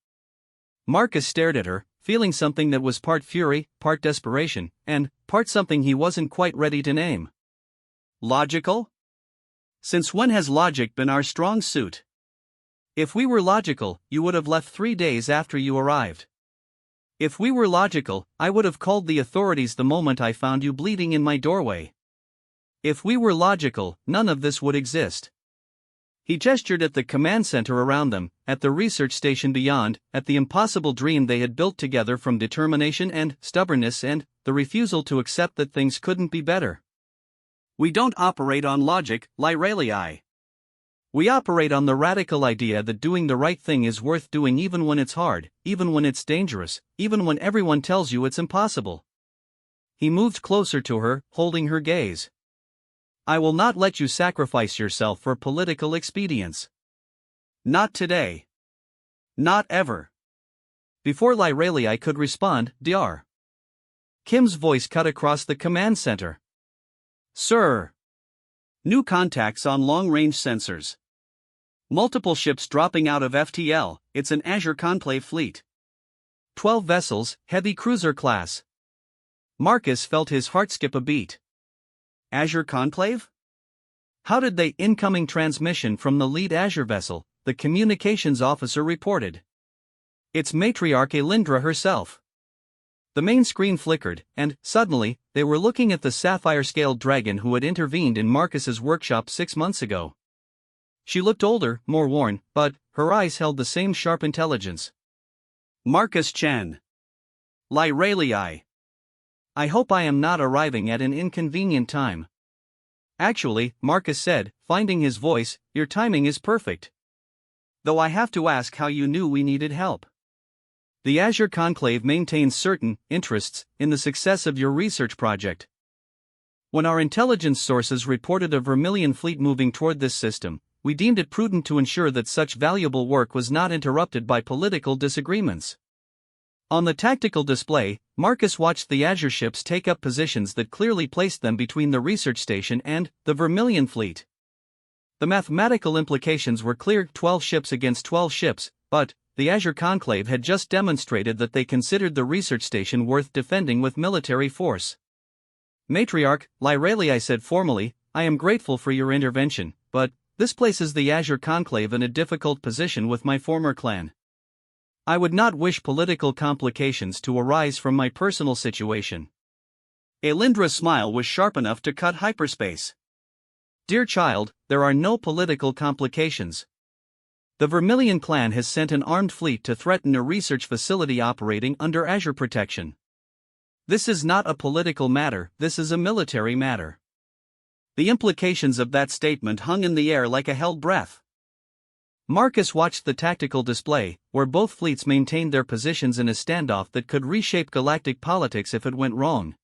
Marcus stared at her, feeling something that was part fury, part desperation, and part something he wasn't quite ready to name. Logical? Since when has logic been our strong suit? If we were logical, you would have left 3 days after you arrived. If we were logical, I would have called the authorities the moment I found you bleeding in my doorway. If we were logical, none of this would exist. He gestured at the command center around them, at the research station beyond, at the impossible dream they had built together from determination and stubbornness and the refusal to accept that things couldn't be better. We don't operate on logic, Lyralii. We operate on the radical idea that doing the right thing is worth doing even when it's hard, even when it's dangerous, even when everyone tells you it's impossible. He moved closer to her, holding her gaze. I will not let you sacrifice yourself for political expedience. Not today. Not ever. Before Lyralii could respond, Dr. Kim's voice cut across the command center. Sir. New contacts on long-range sensors. Multiple ships dropping out of FTL, it's an Azure Conclave fleet. 12 vessels, heavy cruiser class. Marcus felt his heart skip a beat. Azure Conclave? How did they incoming transmission from the lead Azure vessel, the communications officer reported. It's matriarch Elindra herself. The main screen flickered, and, suddenly, they were looking at the sapphire-scaled dragon who had intervened in Marcus's workshop 6 months ago. She looked older, more worn, but her eyes held the same sharp intelligence. Marcus Chen. Lyralii. I hope I am not arriving at an inconvenient time. Actually, Marcus said, finding his voice, your timing is perfect. Though I have to ask how you knew we needed help. The Azure Conclave maintains certain interests in the success of your research project. When our intelligence sources reported a Vermilion fleet moving toward this system, we deemed it prudent to ensure that such valuable work was not interrupted by political disagreements. On the tactical display, Marcus watched the Azure ships take up positions that clearly placed them between the research station and the Vermilion fleet. The mathematical implications were clear: 12 ships against 12 ships, but the Azure Conclave had just demonstrated that they considered the research station worth defending with military force. Matriarch Lyralii said formally, "I am grateful for your intervention, but this places the Azure Conclave in a difficult position with my former clan. I would not wish political complications to arise from my personal situation." Elindra's smile was sharp enough to cut hyperspace. "Dear child, there are no political complications. The Vermilion clan has sent an armed fleet to threaten a research facility operating under Azure protection. This is not a political matter, this is a military matter." The implications of that statement hung in the air like a held breath. Marcus watched the tactical display, where both fleets maintained their positions in a standoff that could reshape galactic politics if it went wrong.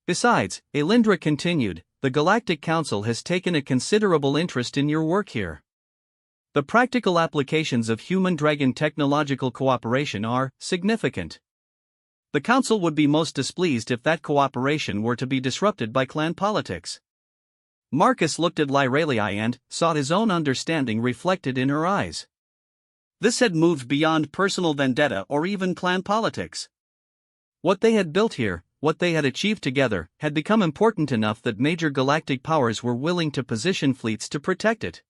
"Besides," Elindra continued, "the Galactic Council has taken a considerable interest in your work here. The practical applications of human-dragon technological cooperation are significant. The Council would be most displeased if that cooperation were to be disrupted by clan politics." Marcus looked at Lyralii and saw his own understanding reflected in her eyes. This had moved beyond personal vendetta or even clan politics. What they had built here, what they had achieved together, had become important enough that major galactic powers were willing to position fleets to protect it.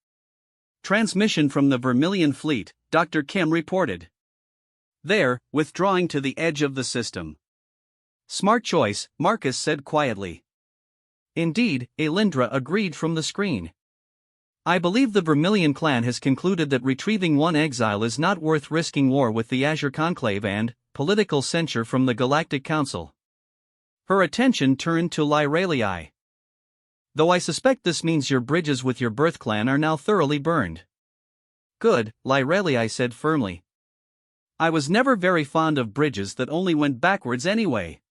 Transmission from the Vermilion fleet, Dr. Kim reported. "They're withdrawing to the edge of the system." "Smart choice," Marcus said quietly. "Indeed," Elindra agreed from the screen. "I believe the Vermilion clan has concluded that retrieving one exile is not worth risking war with the Azure Conclave and political censure from the Galactic Council." Her attention turned to Lyralii. "Though I suspect this means your bridges with your birth clan are now thoroughly burned." "Good," Lyralii said firmly. "I was never very fond of bridges that only went backwards anyway."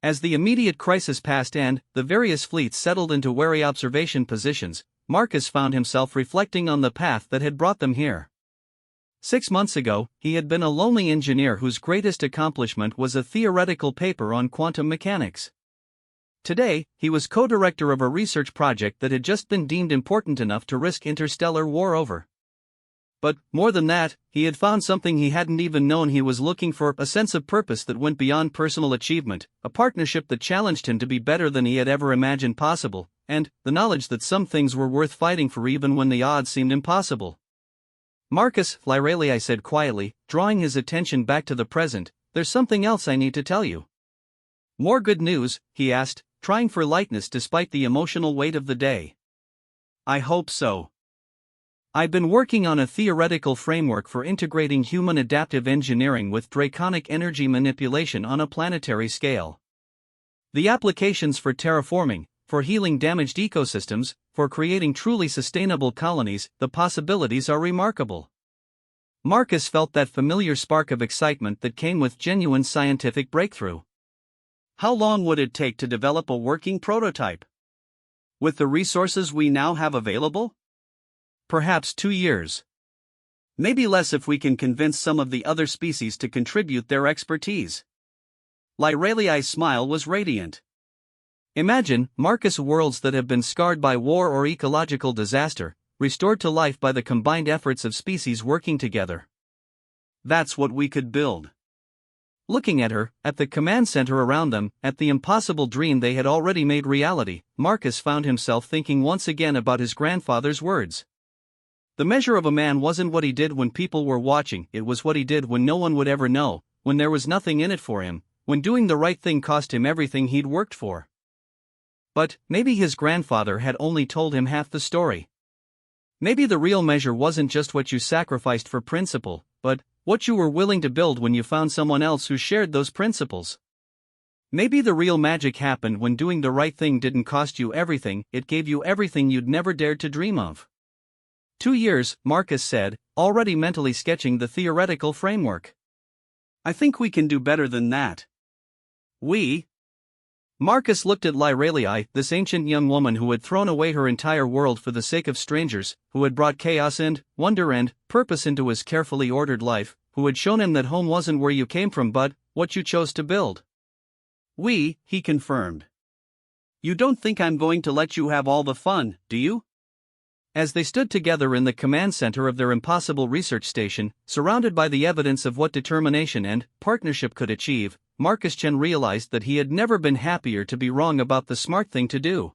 As the immediate crisis passed and the various fleets settled into wary observation positions, Marcus found himself reflecting on the path that had brought them here. 6 months ago, he had been a lonely engineer whose greatest accomplishment was a theoretical paper on quantum mechanics. Today, he was co-director of a research project that had just been deemed important enough to risk interstellar war over. But, more than that, he had found something he hadn't even known he was looking for: a sense of purpose that went beyond personal achievement, a partnership that challenged him to be better than he had ever imagined possible, and the knowledge that some things were worth fighting for even when the odds seemed impossible. "Marcus," Lyralii said quietly, drawing his attention back to the present, "there's something else I need to tell you." "More good news?" he asked, trying for lightness despite the emotional weight of the day. "I hope so. I've been working on a theoretical framework for integrating human adaptive engineering with draconic energy manipulation on a planetary scale. The applications for terraforming, for healing damaged ecosystems, for creating truly sustainable colonies, the possibilities are remarkable." Marcus felt that familiar spark of excitement that came with genuine scientific breakthrough. How long would it take to develop a working prototype? With the resources we now have available? Perhaps 2 years. Maybe less if we can convince some of the other species to contribute their expertise. Lyralii's smile was radiant. "Imagine, Marcus, worlds that have been scarred by war or ecological disaster, restored to life by the combined efforts of species working together. That's what we could build." Looking at her, at the command center around them, at the impossible dream they had already made reality, Marcus found himself thinking once again about his grandfather's words. The measure of a man wasn't what he did when people were watching, it was what he did when no one would ever know, when there was nothing in it for him, when doing the right thing cost him everything he'd worked for. But maybe his grandfather had only told him half the story. Maybe the real measure wasn't just what you sacrificed for principle, but what you were willing to build when you found someone else who shared those principles. Maybe the real magic happened when doing the right thing didn't cost you everything, it gave you everything you'd never dared to dream of. 2 years, Marcus said, already mentally sketching the theoretical framework. "I think we can do better than that." "We?" Marcus looked at Lyralii, this ancient young woman who had thrown away her entire world for the sake of strangers, who had brought chaos and wonder and purpose into his carefully ordered life, who had shown him that home wasn't where you came from but what you chose to build. He confirmed. You don't think I'm going to let you have all the fun, do you? As they stood together in the command center of their impossible research station, surrounded by the evidence of what determination and partnership could achieve, Marcus Chen realized that he had never been happier to be wrong about the smart thing to do.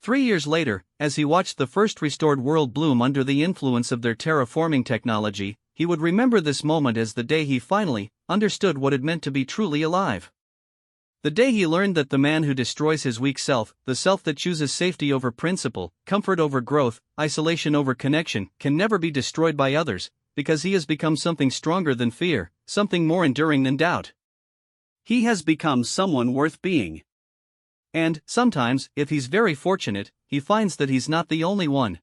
3 years later, as he watched the first restored world bloom under the influence of their terraforming technology, he would remember this moment as the day he finally understood what it meant to be truly alive. The day he learned that the man who destroys his weak self, the self that chooses safety over principle, comfort over growth, isolation over connection, can never be destroyed by others, because he has become something stronger than fear, something more enduring than doubt. He has become someone worth being. And, sometimes, if he's very fortunate, he finds that he's not the only one.